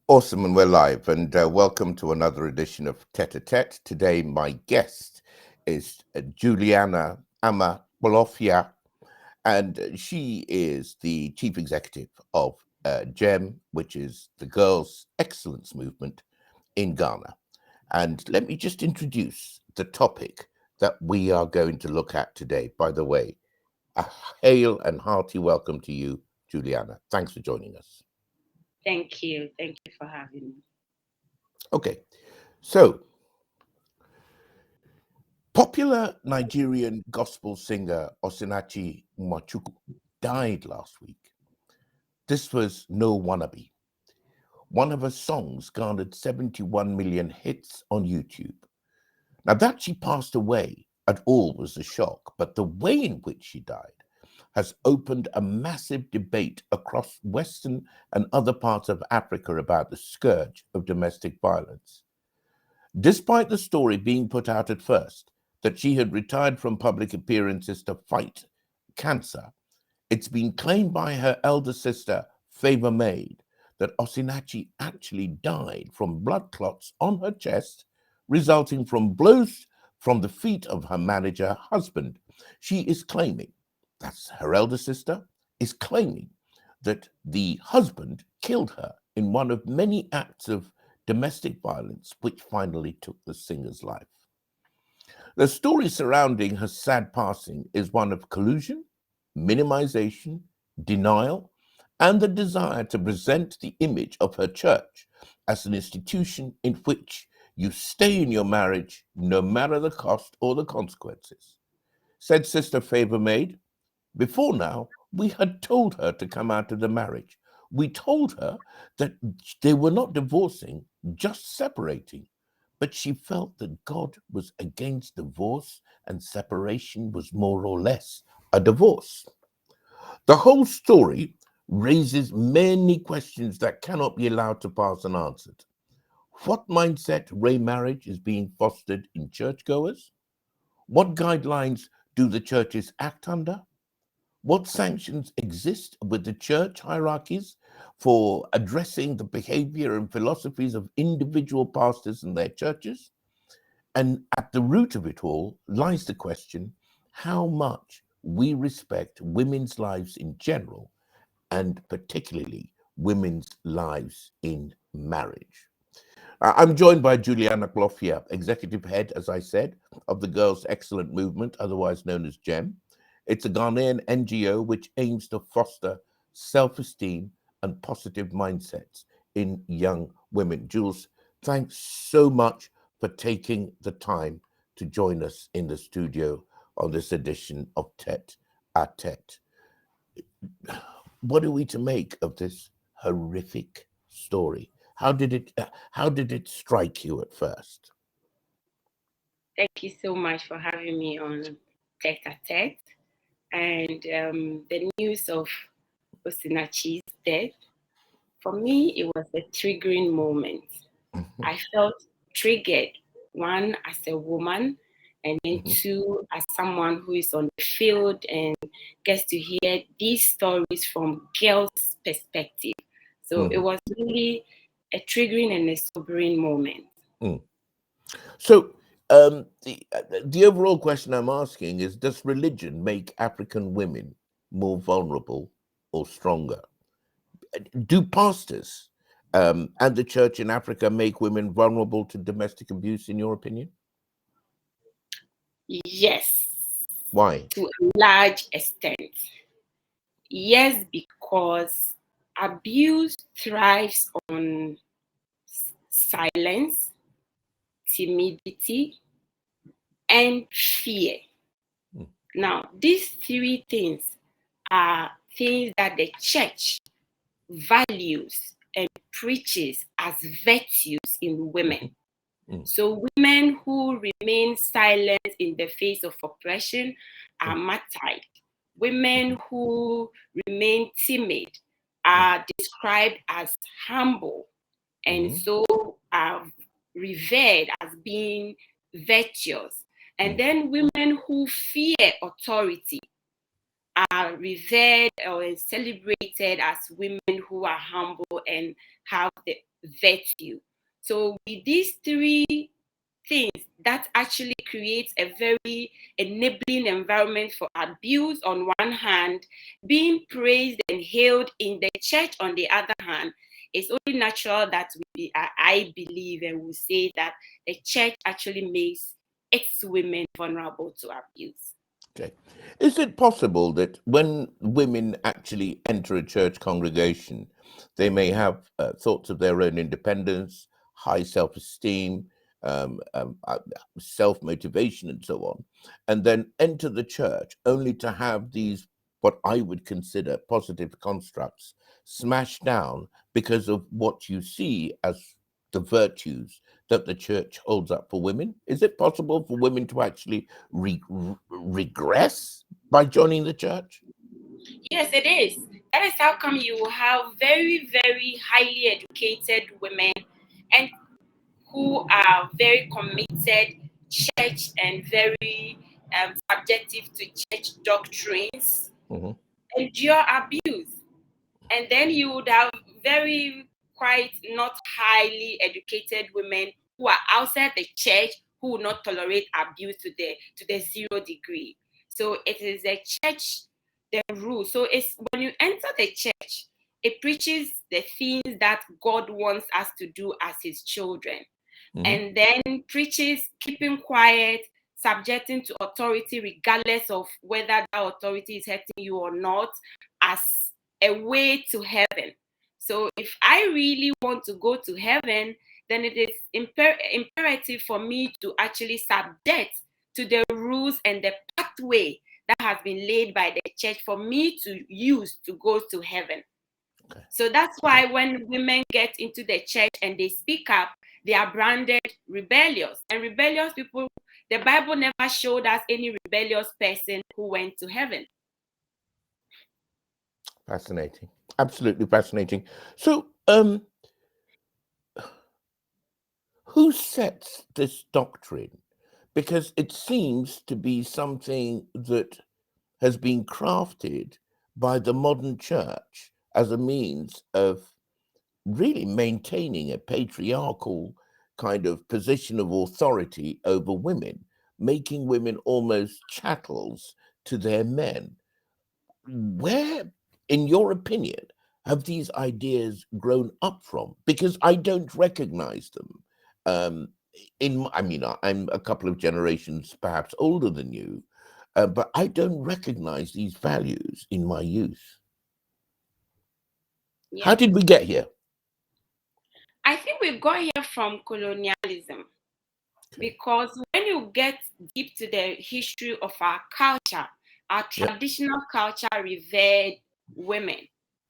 Awesome, and we're live. And welcome to another edition of Tete a Tete. Today, my guest is Juliana Kplorfia, and she is the chief executive of GEM, which is the Girls' Excellence Movement in Ghana. And let me just introduce the topic that we are going to look at today. By the way, a hail and hearty welcome to you, Juliana. Thanks for joining us. Thank you. Thank you for having me. Okay, so popular Nigerian gospel singer Osinachi Nwachukwu died last week. This was no wannabe. One of her songs garnered 71 million hits on YouTube. Now, that she passed away at all was a shock, but the way in which she died has opened a massive debate across Western and other parts of Africa about the scourge of domestic violence. Despite the story being put out at first that she had retired from public appearances to fight cancer, it's been claimed by her elder sister, Favor Maid, that Osinachi actually died from blood clots on her chest, resulting from blows from the feet of her manager husband. She is claiming, that's her elder sister, is claiming that the husband killed her in one of many acts of domestic violence which finally took the singer's life. The story surrounding her sad passing is one of collusion, minimization, denial, and the desire to present the image of her church as an institution in which you stay in your marriage no matter the cost or the consequences. Said Sister Favor Maid, before now, we had told her to come out of the marriage. We told her that they were not divorcing, just separating. But she felt that God was against divorce and separation was more or less a divorce. The whole story raises many questions that cannot be allowed to pass unanswered. What mindset remarriage is being fostered in churchgoers? What guidelines do the churches act under? What sanctions exist with the church hierarchies for addressing the behavior and philosophies of individual pastors and their churches? And at the root of it all lies the question how much we respect women's lives in general, and particularly women's lives in marriage. I'm joined by Juliana Kplorfia, executive head, as I said, of the Girls' Excellent Movement, otherwise known as GEM. It's a Ghanaian NGO which aims to foster self-esteem and positive mindsets in young women. Jules, thanks so much for taking the time to join us in the studio on this edition of Tete a Tete. What are we to make of this horrific story? How did it strike you at first? Thank you so much for having me on Tete a Tete. And the news of Osinachi's death, for me, it was a triggering moment. I felt triggered, one, as a woman, and then two, as someone who is on the field and gets to hear these stories from girls' perspective. So it was really a triggering and a sobering moment. So the overall question I'm asking is, does religion make African women more vulnerable or stronger? Do pastors and the church in Africa make women vulnerable to domestic abuse, in your opinion? Yes, Why? to a large extent. Yes, because abuse thrives on silence, timidity, and fear. Now, these three things are things that the church values and preaches as virtues in women. So women who remain silent in the face of oppression are martyred. Women who remain timid are described as humble and so are revered as being virtuous. And then women who fear authority are revered or celebrated as women who are humble and have the virtue. So with these three things, that actually creates a very enabling environment for abuse on one hand, being praised and hailed in the church on the other hand. It's only natural that I believe and will say that the church actually makes its women vulnerable to abuse. Okay. Is it possible that when women actually enter a church congregation, they may have thoughts of their own independence, high self-esteem, self-motivation, and so on, and then enter the church only to have these, what I would consider positive constructs, smashed down because of what you see as the virtues that the church holds up for women? Is it possible for women to actually regress by joining the church? Yes, it is. That is how come you have very, very highly educated women and who are very committed church and very subjective to church doctrines endure abuse. And then you would have very quite not highly educated women who are outside the church who will not tolerate abuse to the 0 degree. So it is the church, the rule. So it's when you enter the church, it preaches the things that God wants us to do as his children. And then preaches keeping quiet, subjecting to authority regardless of whether that authority is hurting you or not, as a way to heaven. So if I really want to go to heaven, then it is imperative for me to actually subject to the rules and the pathway that has been laid by the church for me to use to go to heaven. Okay. So that's why when women get into the church and they speak up, they are branded rebellious. And rebellious people, the Bible never showed us any rebellious person who went to heaven. Fascinating. Absolutely fascinating. So, who sets this doctrine? Because it seems to be something that has been crafted by the modern church as a means of really maintaining a patriarchal kind of position of authority over women, making women almost chattels to their men. Where, in your opinion, have these ideas grown up from? Because I don't recognize them. I'm a couple of generations perhaps older than you, but I don't recognize these values in my youth. Yeah. How did we get here? I think we got here from colonialism. Okay. Because when you get deep to the history of our culture, our traditional culture revered women.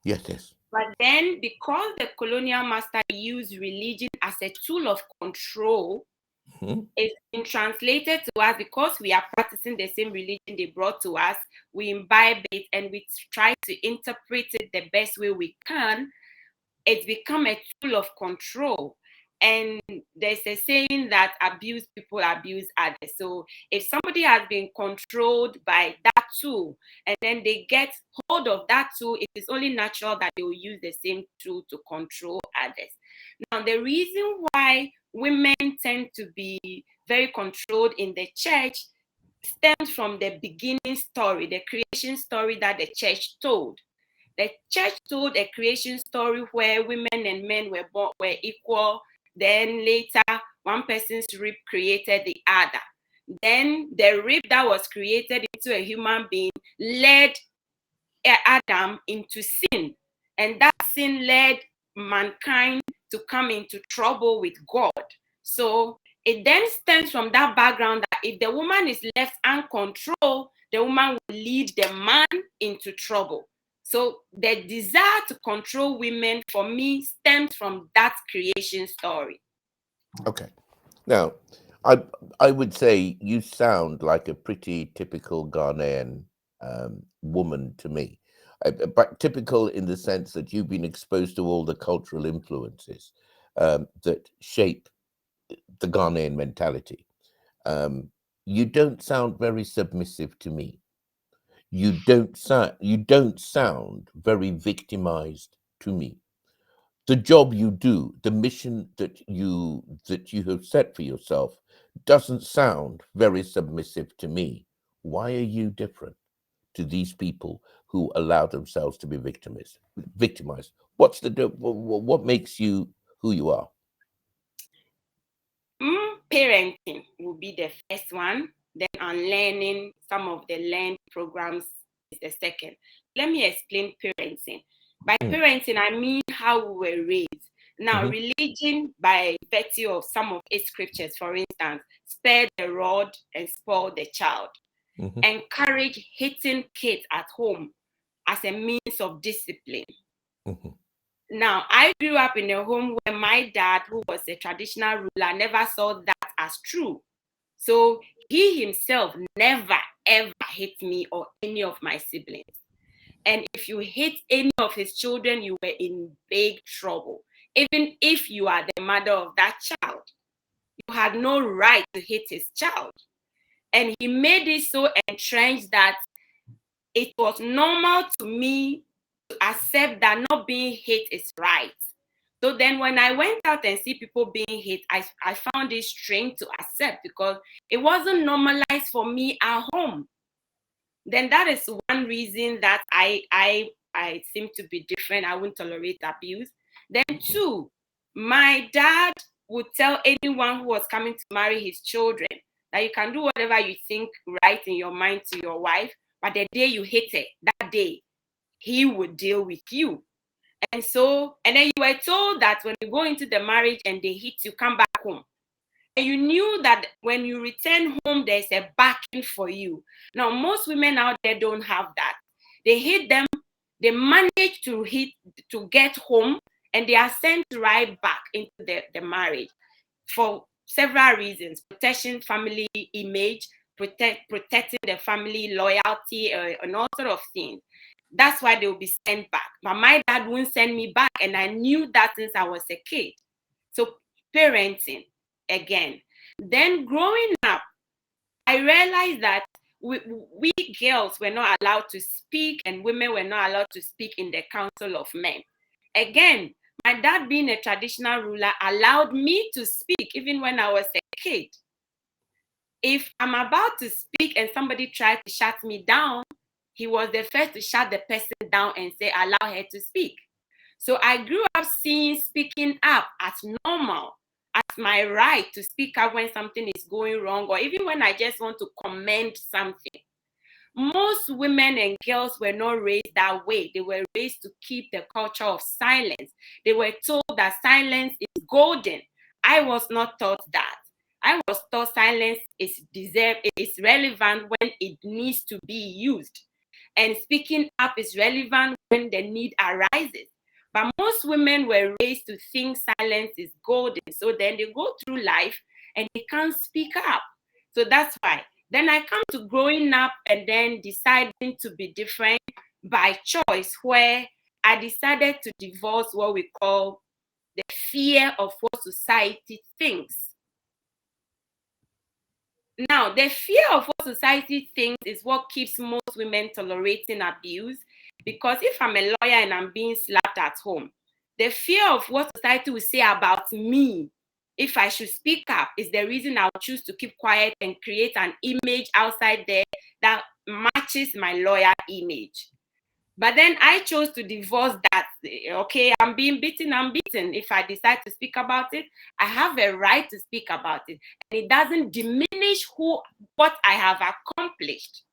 Yes. But then because the colonial master used religion as a tool of control, it's been translated to us because we are practicing the same religion they brought to us. We imbibe it and we try to interpret it the best way we can. It's become a tool of control. And there's a saying that abuse people abuse others. So if somebody has been controlled by that tool and then they get hold of that tool, it is only natural that they will use the same tool to control others. Now, the reason why women tend to be very controlled in the church stems from the beginning story, the creation story that the church told. The church told a creation story where women and men were equal. Then later, one person's rib created the other. Then the rib that was created into a human being led Adam into sin. And that sin led mankind to come into trouble with God. So it then stems from that background that if the woman is left uncontrolled, the woman will lead the man into trouble. So the desire to control women for me stems from that creation story. Okay. Now, I would say you sound like a pretty typical Ghanaian woman to me, but typical in the sense that you've been exposed to all the cultural influences that shape the Ghanaian mentality. You don't sound very submissive to me. You don't sound very victimized to me. The job you do, the mission that you have set for yourself, doesn't sound very submissive to me. Why are you different to these people who allow themselves to be victimized? What makes you who you are? Parenting will be the first one. Then unlearning some of the learned programs is the second. Let me explain parenting. By parenting, I mean how we were raised. Now, religion, by virtue of some of its scriptures, for instance, spare the rod and spoil the child. Encourage hitting kids at home as a means of discipline. Now, I grew up in a home where my dad, who was a traditional ruler, never saw that as true. So he himself never, ever hit me or any of my siblings. And if you hit any of his children, you were in big trouble. Even if you are the mother of that child, you had no right to hit his child. And he made it so entrenched that it was normal to me to accept that not being hit is right. So then when I went out and see people being hit, I found it strange to accept because it wasn't normalized for me at home. Then that is one reason that I seem to be different. I wouldn't tolerate abuse. Then two, my dad would tell anyone who was coming to marry his children that you can do whatever you think right in your mind to your wife, but the day you hit it, that day, he would deal with you. And then you were told that when you go into the marriage and they hit you, come back home. And you knew that when you return home, there's a backing for you. Now, most women out there don't have that. They hit them, they manage to get home, and they are sent right back into the marriage for several reasons: protection, family image, protecting the family loyalty, and all sort of things. That's why they will be sent back. But my dad wouldn't send me back, and I knew that since I was a kid. So parenting, again. Then growing up, I realized that we girls were not allowed to speak, and women were not allowed to speak in the council of men. Again, my dad, being a traditional ruler, allowed me to speak even when I was a kid. If I'm about to speak and somebody tried to shut me down, he was the first to shut the person down and say, allow her to speak. So I grew up seeing speaking up as normal, as my right to speak up when something is going wrong, or even when I just want to commend something. Most women and girls were not raised that way. They were raised to keep the culture of silence. They were told that silence is golden. I was not taught that. I was taught silence is relevant when it needs to be used. And speaking up is relevant when the need arises. But most women were raised to think silence is golden. So then they go through life and they can't speak up. So that's why. Then I come to growing up and then deciding to be different by choice, where I decided to divorce what we call the fear of what society thinks. Now, the fear of what society thinks is what keeps most women tolerating abuse, because if I'm a lawyer and I'm being slapped at home, the fear of what society will say about me if I should speak up is the reason I'll choose to keep quiet and create an image outside there that matches my lawyer image. But then I chose to divorce that. Okay, I'm being beaten, I'm beaten. If I decide to speak about it, I have a right to speak about it. And it doesn't diminish what I have accomplished.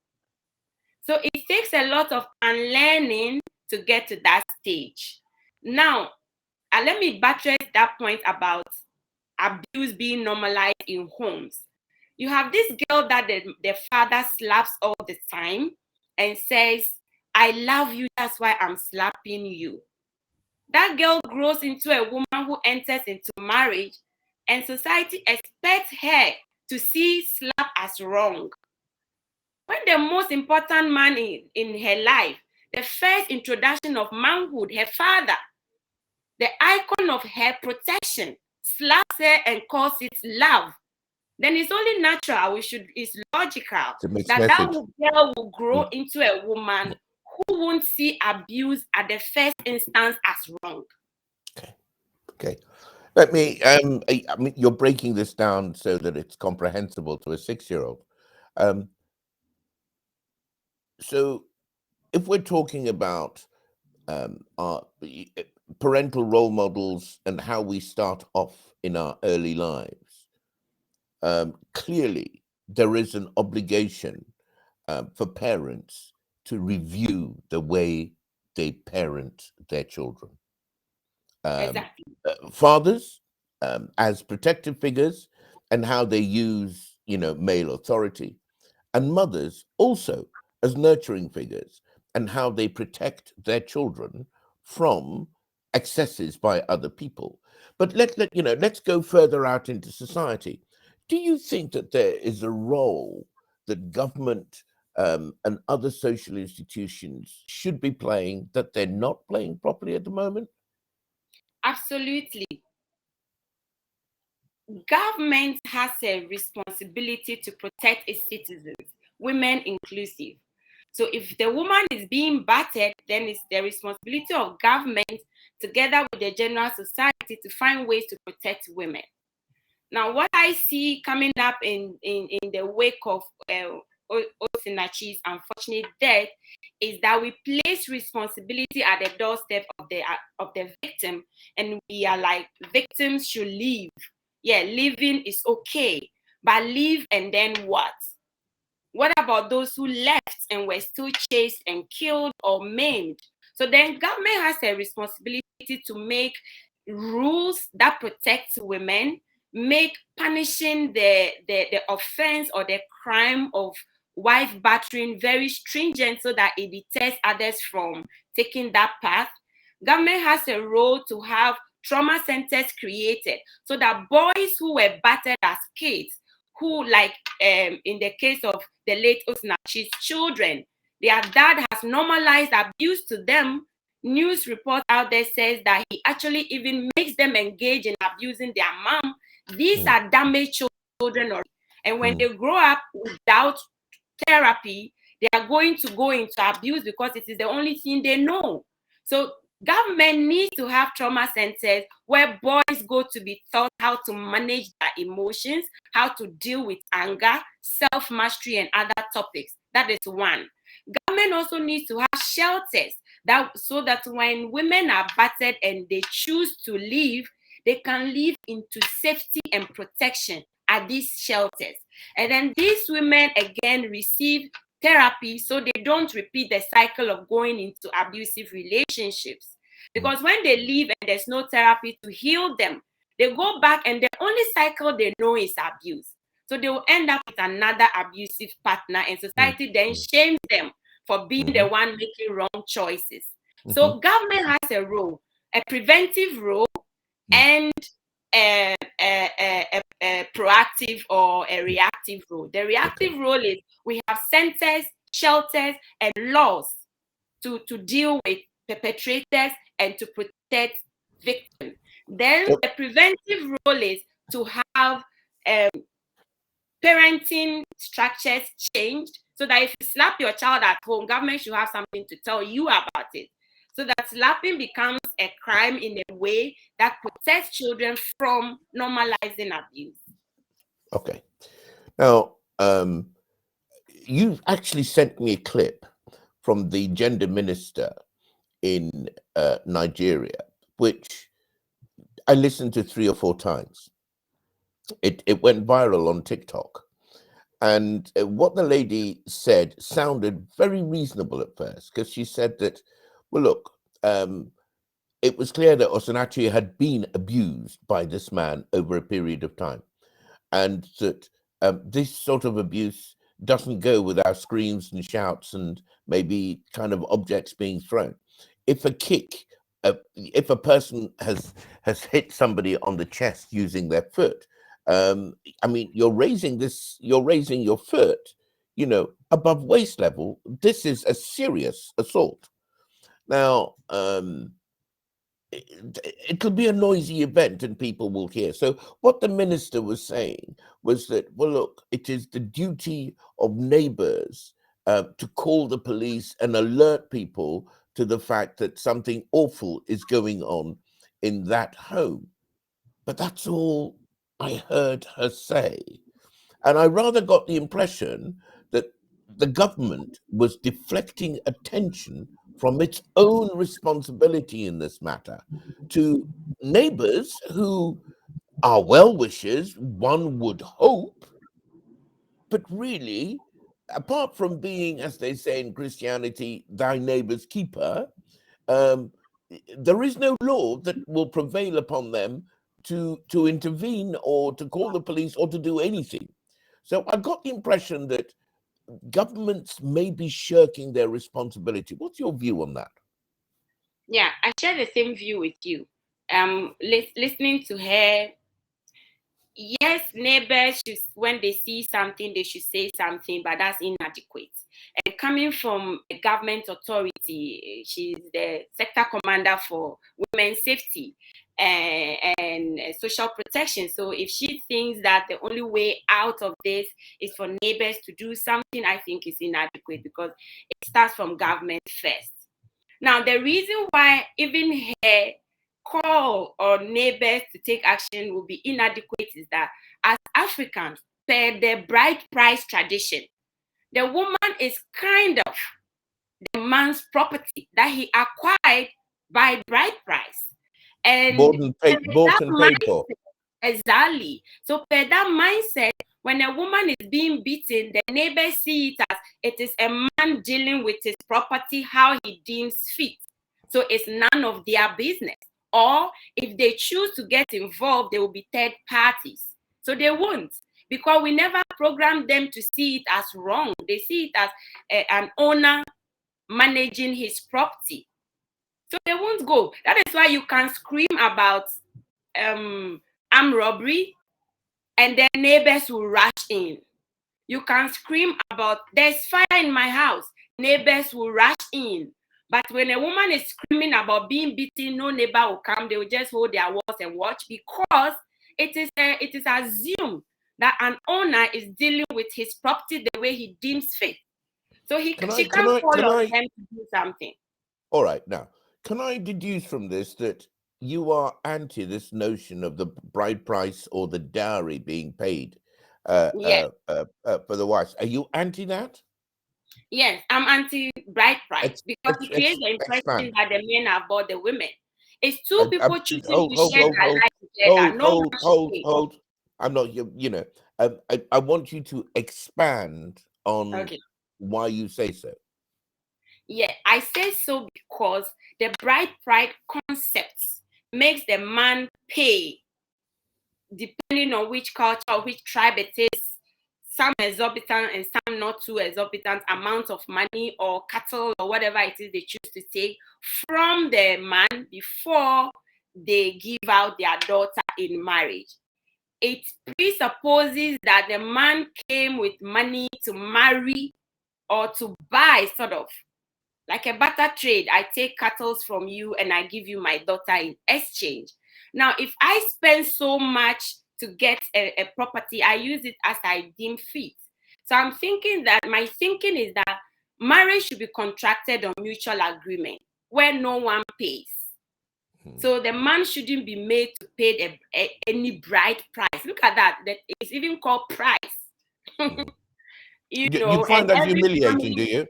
So it takes a lot of unlearning to get to that stage. Now, let me buttress that point about abuse being normalized in homes. You have this girl that the father slaps all the time and says, I love you, that's why I'm slapping you. That girl grows into a woman who enters into marriage, and society expects her to see slap as wrong. When the most important man in her life, the first introduction of manhood, her father, the icon of her protection, slaps her and calls it love. then it's only natural, it's logical It's a mixed that message. girl will grow into a woman who won't see abuse at the first instance as wrong. Okay. Let me, I mean, you're breaking this down so that it's comprehensible to a 6-year-old. So if we're talking about our parental role models and how we start off in our early lives, clearly there is an obligation for parents to review the way they parent their children. Exactly. Fathers as protective figures and how they use, male authority, and mothers also as nurturing figures and how they protect their children from excesses by other people. But let's go further out into society. Do you think that there is a role that government and other social institutions should be playing that they're not playing properly at the moment? Absolutely. Government has a responsibility to protect its citizens, women inclusive. So if the woman is being battered, then it's the responsibility of government together with the general society to find ways to protect women. Now, what I see coming up in the wake of Osinachi's unfortunate death is that we place responsibility at the doorstep of the victim, and we are like, victims should leave. Yeah, leaving is okay, but leave and then what? What about those who left and were still chased and killed or maimed? So then government has a responsibility to make rules that protect women, make punishing the offense or the crime of wife battering very stringent so that it deters others from taking that path. Government has a role to have trauma centers created so that boys who were battered as kids, who like in the case of the late Osinachi's children, their dad has normalized abuse to them. News report out there says that he actually even makes them engage in abusing their mom. These are damaged children already. And when they grow up without therapy, they are going to go into abuse because it is the only thing they know. So government needs to have trauma centers where boys go to be taught how to manage their emotions, how to deal with anger, self-mastery, and other topics. That is one. Government also needs to have shelters so that when women are battered and they choose to leave, they can live into safety and protection at these shelters. And then these women again receive therapy so they don't repeat the cycle of going into abusive relationships. Because when they leave and there's no therapy to heal them, they go back and the only cycle they know is abuse. So they will end up with another abusive partner, and society then shames them for being the one making wrong choices. So government has a role, a preventive role, and a proactive or a reactive role. The reactive role is we have centers, shelters, and laws to deal with perpetrators and to protect victims. Then the preventive role is to have parenting structures changed so that if you slap your child at home, government should have something to tell you about it. So that slapping becomes a crime in a way that protects children from normalizing abuse. Okay. Now, you actually sent me a clip from the gender minister in Nigeria, which I listened to 3 or 4 times. It went viral on TikTok. And what the lady said sounded very reasonable at first, because she said that, well, look, it was clear that Osinachi had been abused by this man over a period of time, and that this sort of abuse doesn't go without screams and shouts and maybe kind of objects being thrown. If a kick, if a person has hit somebody on the chest using their foot, I mean, you're raising your foot, above waist level. This is a serious assault. Now, it could be a noisy event and people will hear. So what the minister was saying was that, well, look, it is the duty of neighbors to call the police and alert people to the fact that something awful is going on in that home. But that's all I heard her say. And I rather got the impression that the government was deflecting attention from its own responsibility in this matter to neighbors who are well wishers, one would hope, but really, apart from being, as they say in Christianity, thy neighbor's keeper, um, there is no law that will prevail upon them to intervene or to call the police or to do anything. So I got the impression that governments may be shirking their responsibility. What's your view on that? Yeah, I share the same view with you. Listening to her, yes, neighbors should, when they see something, they should say something, but that's inadequate. And coming from a government authority, she's the sector commander for women's safety and social protection. So if she thinks that the only way out of this is for neighbors to do something, I think it's inadequate because it starts from government first. Now, the reason why even her call on neighbors to take action will be inadequate is that as Africans, per the bride price tradition, the woman is kind of the man's property that he acquired by bride price. And Bought and paid for. Exactly. So per that mindset, when a woman is being beaten, the neighbors see it as it is a man dealing with his property how he deems fit. So it's none of their business. Or if they choose to get involved, they will be third parties. So they won't, because we never programmed them to see it as wrong. They see it as an owner managing his property. So they won't go. That is why you can scream about armed robbery and then neighbors will rush in. You can scream about there's fire in my house, neighbors will rush in. But when a woman is screaming about being beaten, no neighbor will come. They will just hold their walls and watch, because it is assumed that an owner is dealing with his property the way he deems fit. So she can't call on them to do something. All right, now, can I deduce from this that you are anti this notion of the bride price or the dowry being paid for the wives? Are you anti that? Yes, I'm anti-bride price because it creates the impression that the men are about the women. It's two people choosing to share their life together. No one should pay. I'm not, you know, I want you to expand on why you say so. Yeah, I say so because the bride price concept makes the man pay, depending on which culture or which tribe it is, some exorbitant and some not too exorbitant amount of money or cattle or whatever it is they choose to take from the man before they give out their daughter in marriage. It presupposes that the man came with money to marry or to buy, sort of like a barter trade. I take cattle from you and I give you my daughter in exchange. Now, if I spend so much to get a property, I use it as I deem fit. So I'm thinking that my thinking is that marriage should be contracted on mutual agreement where no one pays. So the man shouldn't be made to pay any bride price. Look at that. That it's even called price. You find that humiliating, do you?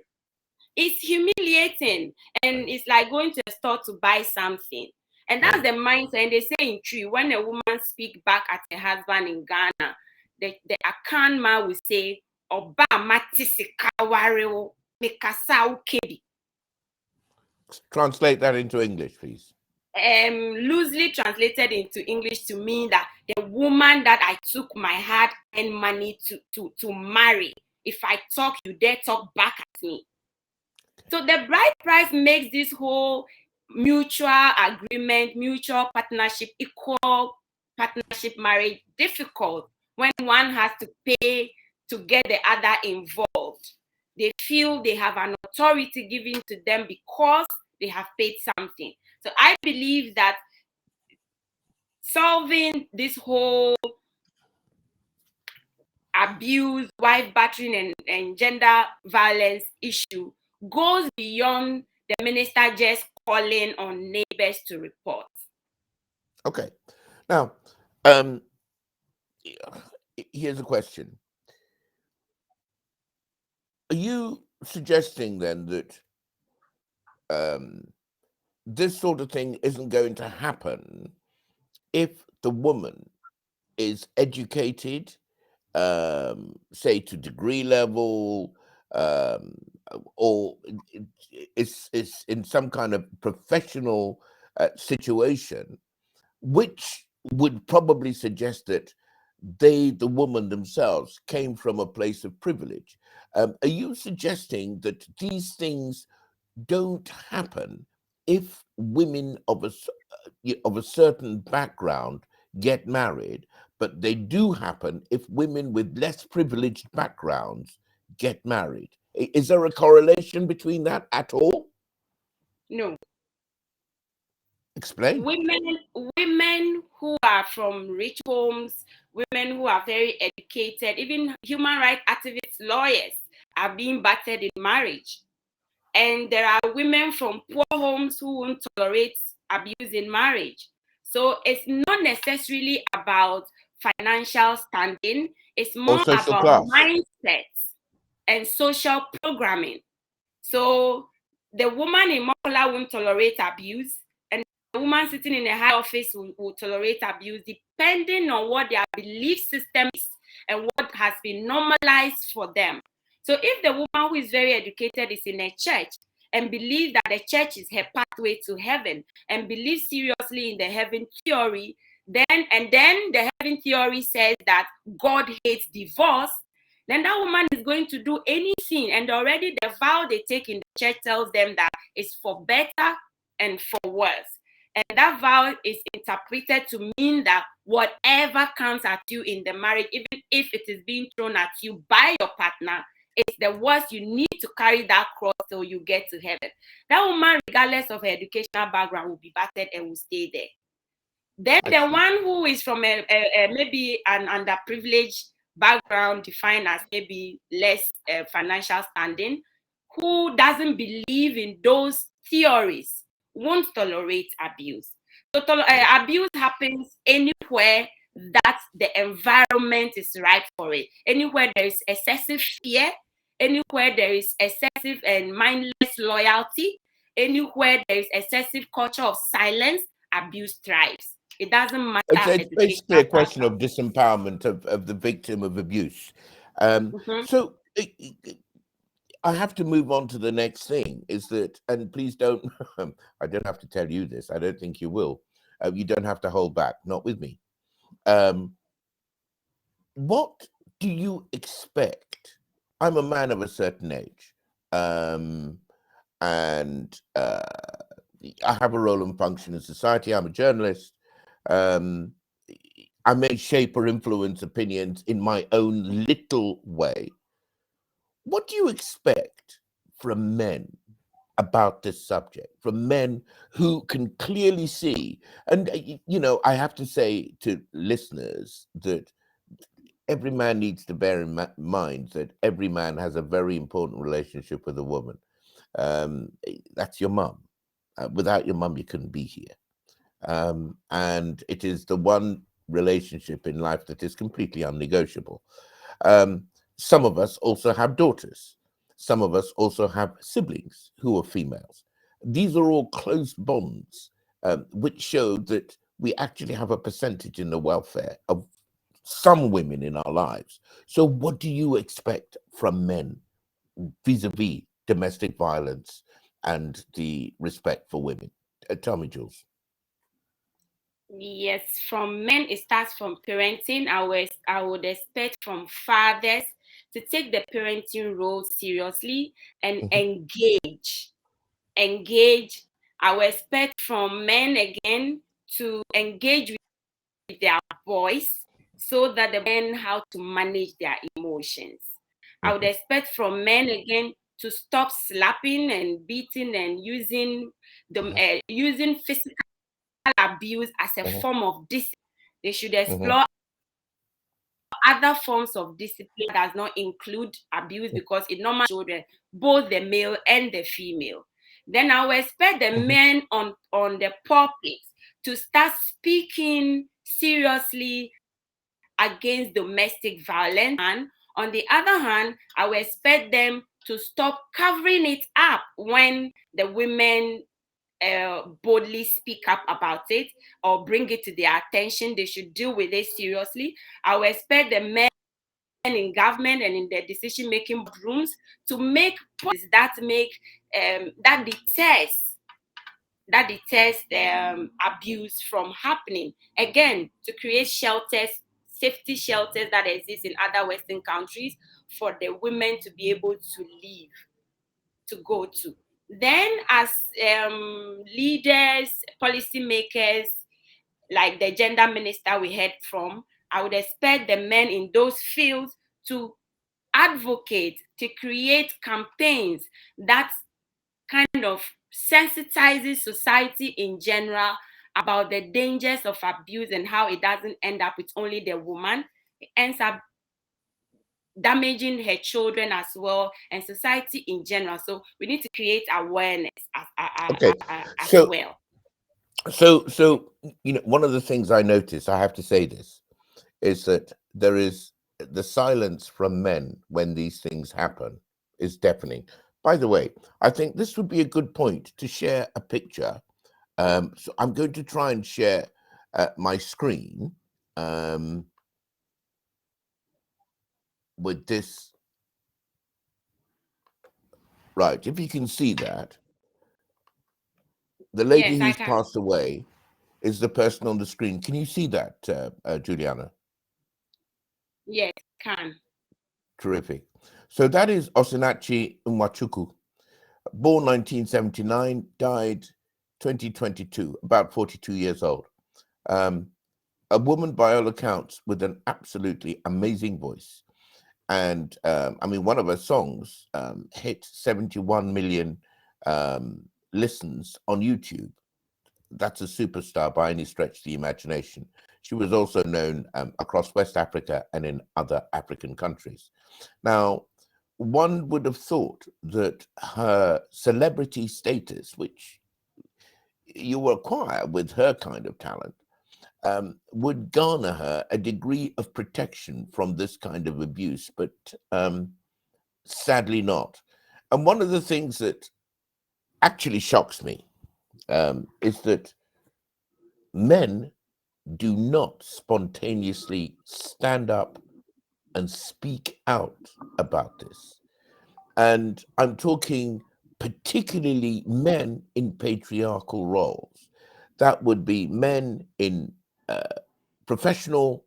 It's humiliating, and it's like going to a store to buy something. And that's the mindset. And they say in tree, when a woman speak back at her husband in Ghana, the Akan man will say, Oba matisikawareo mikasa ukebi. Translate that into English, please. Loosely translated into English to mean that the woman that I took my hard-earned money to marry, if I talk, you dare talk back at me. So the bride price makes this whole mutual agreement, mutual partnership, equal partnership marriage difficult when one has to pay to get the other involved. They feel they have an authority given to them because they have paid something. So I believe that solving this whole abuse, wife battering, and gender violence issue goes beyond the minister just calling on neighbors to report. Okay. Now, here's a question. Are you suggesting then that this sort of thing isn't going to happen if the woman is educated, say to degree level, or it's in some kind of professional situation, which would probably suggest that the woman themselves, came from a place of privilege. Are you suggesting that these things don't happen if women of a certain background get married, but they do happen if women with less privileged backgrounds get married? Is there a correlation between that at all? No. Explain. Women who are from rich homes, women who are very educated, even human rights activists, lawyers, are being battered in marriage. And there are women from poor homes who won't tolerate abuse in marriage. So it's not necessarily about financial standing, it's Or more social about class? mindsets and social programming. So the woman in Mokola won't tolerate abuse, and the woman sitting in a high office will tolerate abuse, depending on what their belief system is and what has been normalized for them. So if the woman who is very educated is in a church and believes that the church is her pathway to heaven and believes seriously in the heaven theory, then the heaven theory says that God hates divorce, then that woman is going to do anything. And already the vow they take in the church tells them that it's for better and for worse. And that vow is interpreted to mean that whatever comes at you in the marriage, even if it is being thrown at you by your partner, it's the worst. You need to carry that cross till you get to heaven. That woman, regardless of her educational background, will be battered and will stay there. Then the one who is from maybe an underprivileged background, defined as maybe less financial standing, who doesn't believe in those theories, won't tolerate abuse. So abuse happens anywhere that the environment is right for it. Anywhere there is excessive fear, anywhere there is excessive and mindless loyalty, anywhere there is excessive culture of silence, abuse thrives. It doesn't matter. It's basically a question of disempowerment of the victim of abuse. So I have to move on to the next thing, is that, and please don't, I don't have to tell you this, I don't think you will. You don't have to hold back, not with me. What do you expect? I'm a man of a certain age, and I have a role and function in society. I'm a journalist. I may shape or influence opinions in my own little way. What do you expect from men about this subject, from men who can clearly see? And, I have to say to listeners that every man needs to bear in mind that every man has a very important relationship with a woman. That's your mum. Without your mum, you couldn't be here. And it is the one relationship in life that is completely unnegotiable. Some of us also have daughters. Some of us also have siblings who are females. These are all close bonds, which show that we actually have a percentage in the welfare of some women in our lives. So what do you expect from men vis-a-vis domestic violence and the respect for women? Tell me, Jules. Yes, from men, it starts from parenting. I would expect from fathers to take the parenting role seriously and engage. I would expect from men again to engage with their boys so that they learn how to manage their emotions. I would expect from men again to stop slapping and beating and using using physical abuse as a form of discipline. They should explore other forms of discipline that does not include abuse, because it normally children, both the male and the female. Then I will expect the men on the pulpit to start speaking seriously against domestic violence. And on the other hand, I will expect them to stop covering it up when the women boldly speak up about it or bring it to their attention. They should deal with it seriously. I will expect the men in government and in their decision-making rooms to make policies that deters abuse from happening. Again, to create shelters, safety shelters that exist in other Western countries for the women to be able to live, to go to. Then, as leaders, policymakers, like the gender minister we heard from, I would expect the men in those fields to advocate, to create campaigns that kind of sensitizes society in general about the dangers of abuse and how it doesn't end up with only the woman. It ends up damaging her children as well, and society in general. So we need to create awareness as well. So one of the things I notice, I have to say this, is that there is the silence from men when these things happen is deafening. By the way, I think this would be a good point to share a picture. So I'm going to try and share my screen with this. Right, if you can see that. The lady who's passed away is the person on the screen. Can you see that, Juliana? Yes, can. Terrific. So that is Osinachi Nwachukwu, born 1979, died 2022, about 42 years old. A woman, by all accounts, with an absolutely amazing voice. And I mean, one of her songs hit 71 million listens on YouTube. That's a superstar by any stretch of the imagination. She was also known across West Africa and in other African countries. Now, one would have thought that her celebrity status, which you acquire with her kind of talent, would garner her a degree of protection from this kind of abuse, but sadly not. And one of the things that actually shocks me is that men do not spontaneously stand up and speak out about this. And I'm talking particularly men in patriarchal roles. That would be men in professional,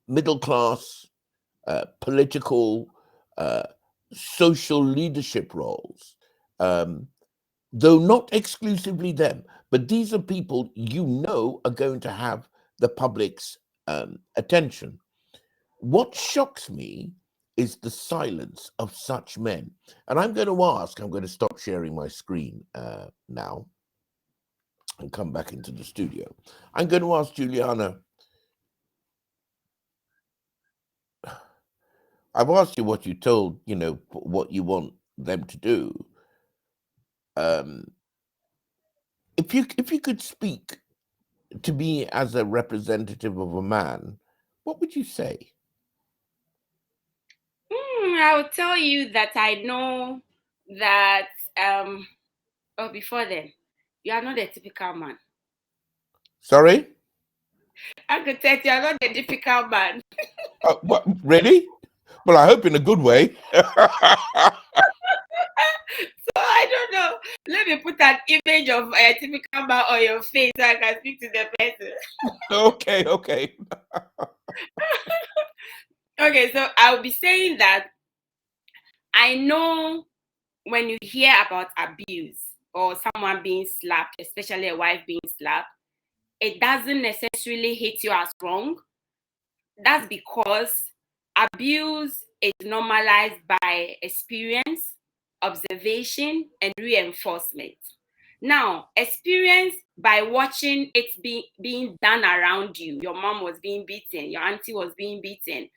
middle class, political, social leadership roles. Though not exclusively them, but these are people are going to have the public's attention. What shocks me is the silence of such men. And I'm going to stop sharing my screen now and come back into the studio. I'm going to ask Juliana, I've asked you what you told, what you want them to do. If you could speak to me as a representative of a man, what would you say? I will tell you that I know that before then, you are not a typical man. Sorry? I could tell you are not a typical man. What, really? Well, I hope in a good way. So I don't know. Let me put an image of a typical man on your face so I can speak to the person. Okay. Okay, so I'll be saying that I know when you hear about abuse or someone being slapped, especially a wife being slapped, it doesn't necessarily hit you as wrong. That's because abuse is normalized by experience, observation, and reinforcement. Now, experience by watching it being done around you. Your mom was being beaten, your auntie was being beaten,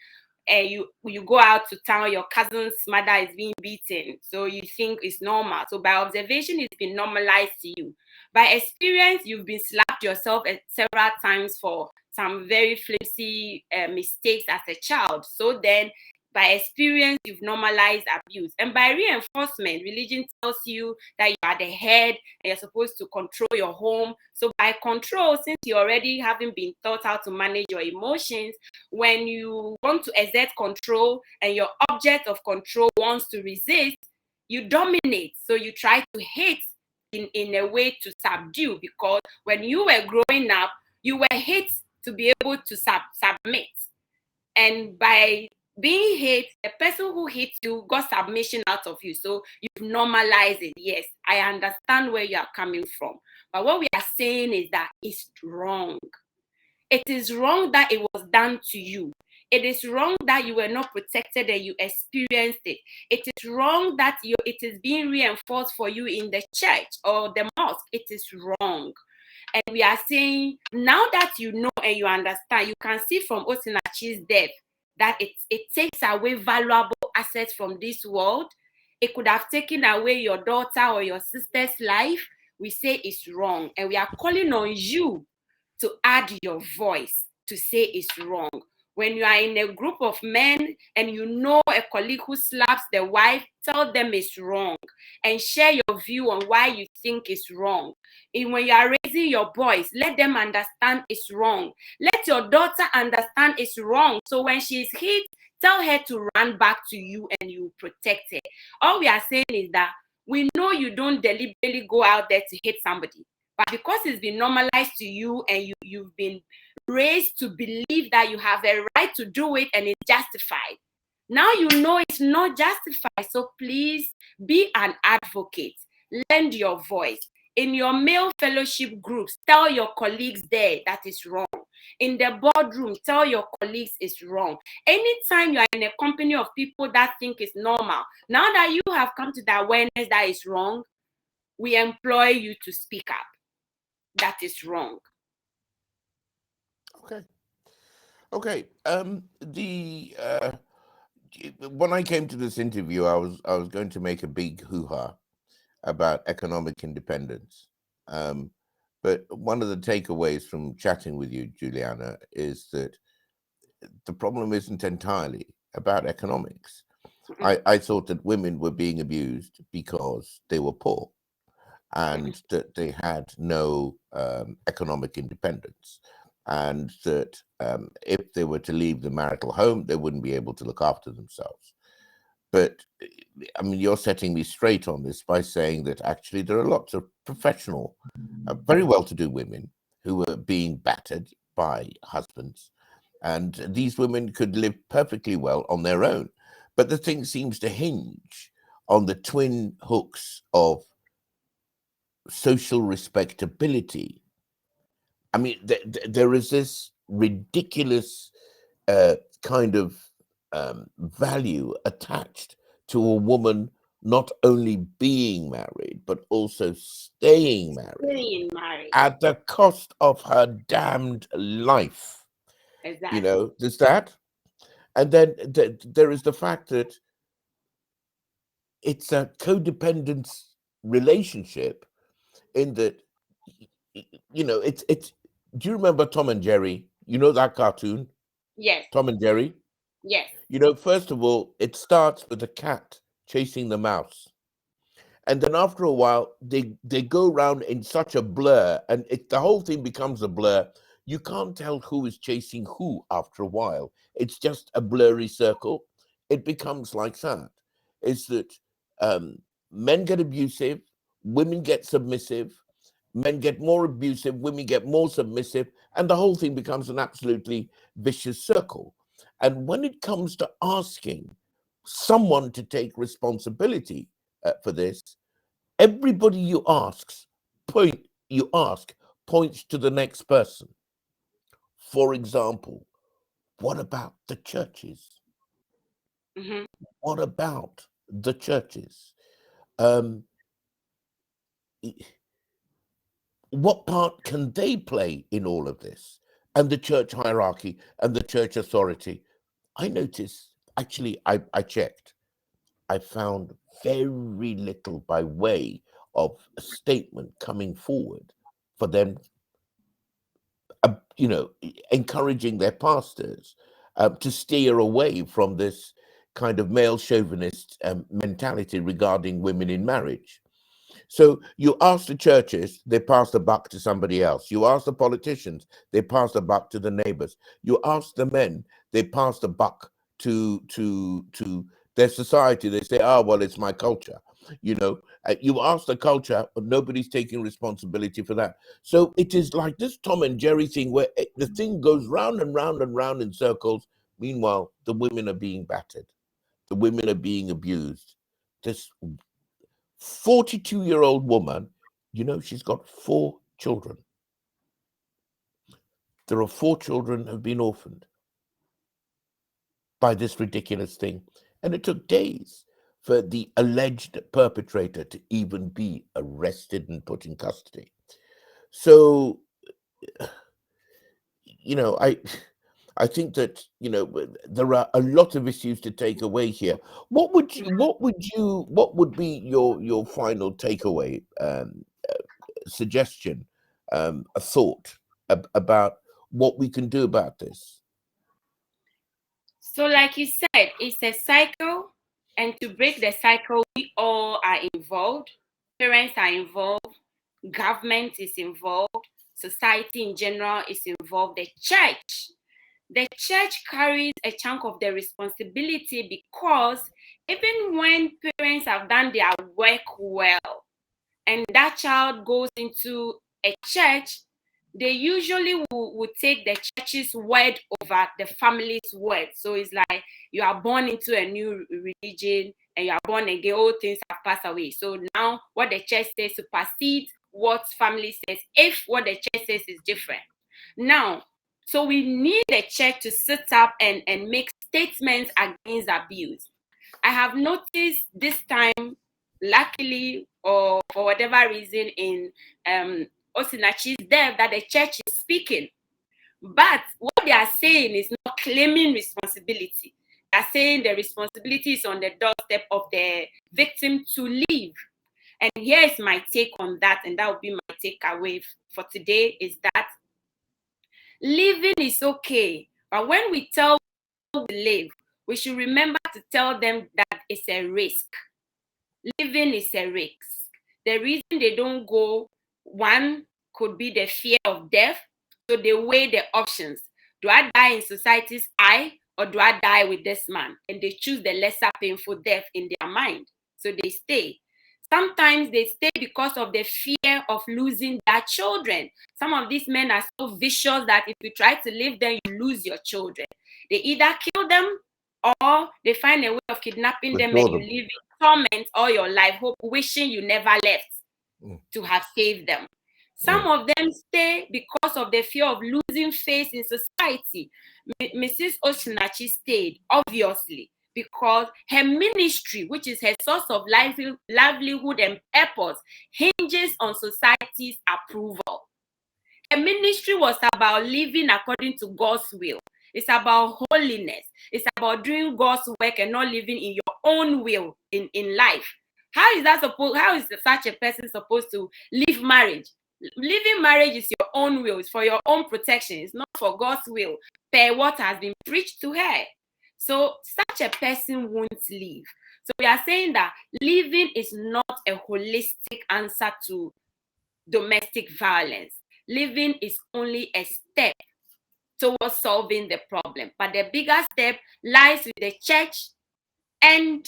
and you go out to town, your cousin's mother is being beaten, so you think it's normal. So by observation, it's been normalized to you. By experience, you've been slapped yourself several times for some very flimsy mistakes as a child. So then by experience, you've normalized abuse. And by reinforcement, religion tells you that you are the head and you're supposed to control your home. So by control, since you already haven't been taught how to manage your emotions, when you want to exert control and your object of control wants to resist, you dominate. So you try to hate in a way to subdue, because when you were growing up, you were hit to be able to submit. And by being hit, the person who hits you got submission out of you. So you've normalized it. Yes, I understand where you are coming from. But what we are saying is that it's wrong. It is wrong that it was done to you. It is wrong that you were not protected and you experienced it. It is wrong that it is being reinforced for you in the church or the mosque. It is wrong. And we are saying, now that you know and you understand, you can see from Osinachi's death that it takes away valuable assets from this world. It could have taken away your daughter or your sister's life. We say it's wrong. And we are calling on you to add your voice to say it's wrong. When you are in a group of men and you know a colleague who slaps the wife, tell them it's wrong and share your view on why you think it's wrong. And when you are raising your boys, let them understand it's wrong. Let your daughter understand it's wrong. So when she's hit, tell her to run back to you and you protect her. All we are saying is that we know you don't deliberately go out there to hit somebody. But because it's been normalized to you and you've been raised to believe that you have a right to do it and it's justified, now you know it's not justified. So please be an advocate. Lend your voice. In your male fellowship groups, tell your colleagues there that is wrong. In the boardroom, tell your colleagues it's wrong. Anytime you are in a company of people that think it's normal, now that you have come to the awareness that it's wrong, we employ you to speak up. That is wrong. Okay. When I came to this interview, I was going to make a big hoo-ha about economic independence. But one of the takeaways from chatting with you, Juliana, is that the problem isn't entirely about economics. I thought that women were being abused because they were poor and that they had no economic independence, and that if they were to leave the marital home, they wouldn't be able to look after themselves. But I mean, you're setting me straight on this by saying that actually there are lots of professional, very well-to-do women who are being battered by husbands, and these women could live perfectly well on their own. But the thing seems to hinge on the twin hooks of social respectability. I mean, there is this ridiculous kind of value attached to a woman not only being married, but also staying married at the cost of her damned life. Exactly. You know, there's that. And then there is the fact that it's a codependent relationship in that, you know, it's do you remember Tom and Jerry? You know that cartoon? Yes. Tom and Jerry? Yes. You know, first of all, it starts with a cat chasing the mouse. And then after a while, they go around in such a blur, and the whole thing becomes a blur. You can't tell who is chasing who after a while. It's just a blurry circle. It becomes like that. It's that men get abusive, women get submissive, men get more abusive, women get more submissive, and the whole thing becomes an absolutely vicious circle. And when it comes to asking someone to take responsibility for this, everybody you ask points to the next person. For example, what about the churches? Mm-hmm. What about the churches? Um, what part can they play in all of this? And the church hierarchy and the church authority? I noticed, actually, I checked. I found very little by way of a statement coming forward for them, encouraging their pastors to steer away from this kind of male chauvinist mentality regarding women in marriage. So you ask the churches, they pass the buck to somebody else. You ask the politicians, they pass the buck to the neighbors. You ask the men, they pass the buck to their society. They say, "Oh, well, it's my culture." You ask the culture, but nobody's taking responsibility for that. So it is like this Tom and Jerry thing where the thing goes round and round and round in circles. Meanwhile, the women are being battered. The women are being abused. This 42-year-old woman, she's got 4 children. There are 4 children have been orphaned by this ridiculous thing. And it took days for the alleged perpetrator to even be arrested and put in custody. So, I think that, there are a lot of issues to take away here. What would be your final takeaway, suggestion, a thought about what we can do about this? So, like you said, it's a cycle, and to break the cycle, we all are involved. Parents are involved, government is involved, society in general is involved, the church. The church carries a chunk of the responsibility, because even when parents have done their work well and that child goes into a church, they usually will take the church's word over the family's word. So it's like you are born into a new religion and you are born again, all things have passed away. So now what the church says supersedes what family says, if what the church says is different. Now, so we need the church to sit up and make statements against abuse. I have noticed this time, luckily or for whatever reason, in Osinachi's death, that the church is speaking. But what they are saying is not claiming responsibility. They are saying the responsibility is on the doorstep of the victim to leave. And here is my take on that, and that will be my takeaway for today, is that living is okay. But when we tell them to live, we should remember to tell them that it's a risk. Living is a risk. The reason they don't go, one could be the fear of death. So they weigh the options. Do I die in society's eye, or do I die with this man? And they choose the lesser painful death in their mind. So they stay. Sometimes they stay because of the fear of losing their children. Some of these men are so vicious that if you try to leave them, you lose your children. They either kill them, or they find a way of kidnapping them, and you live in torment all your life, wishing you never left to have saved them. Some of them stay because of the fear of losing face in society. Mrs. Osinachi stayed, obviously, because her ministry, which is her source of livelihood and purpose, hinges on society's approval. Her ministry was about living according to God's will. It's about holiness. It's about doing God's work and not living in your own will in life. How is such a person supposed to leave marriage? Living marriage is your own will. It's for your own protection. It's not for God's will, per what has been preached to her. So such a person won't leave. So we are saying that living is not a holistic answer to domestic violence. Living is only a step towards solving the problem. But the bigger step lies with the church and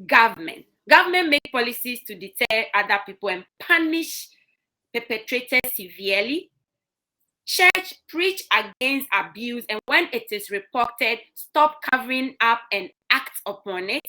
government. Government make policies to deter other people and punish perpetrators severely. Church preach against abuse, and when it is reported, stop covering up and act upon it.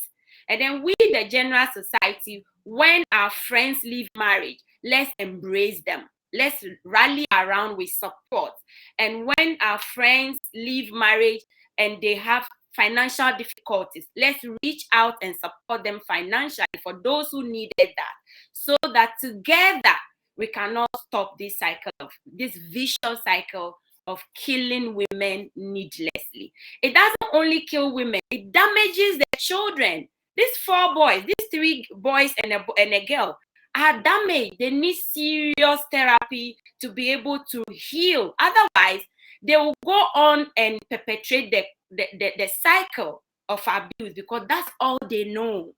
And then we, the general society, when our friends leave marriage, let's embrace them. Let's rally around with support. And when our friends leave marriage and they have financial difficulties, let's reach out and support them financially for those who needed that, so that together we cannot stop this cycle of this vicious cycle of killing women needlessly. It doesn't only kill women, it damages their children. These 4 boys, these 3 boys and a girl are damaged. They need serious therapy to be able to heal. Otherwise, they will go on and perpetrate the cycle of abuse, because that's all they know.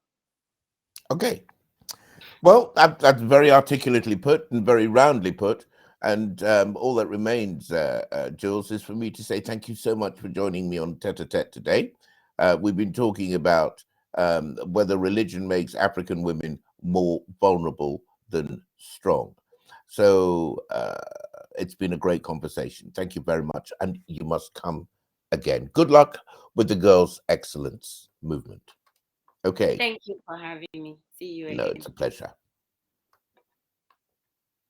Okay. Well, that's very articulately put and very roundly put. And all that remains, Jules, is for me to say thank you so much for joining me on Tete-a-Tete today. We've been talking about whether religion makes African women more vulnerable than strong. So it's been a great conversation. Thank you very much. And you must come again. Good luck with the Girls' Excellence movement. Okay. Thank you for having me. See you again. No, it's a pleasure.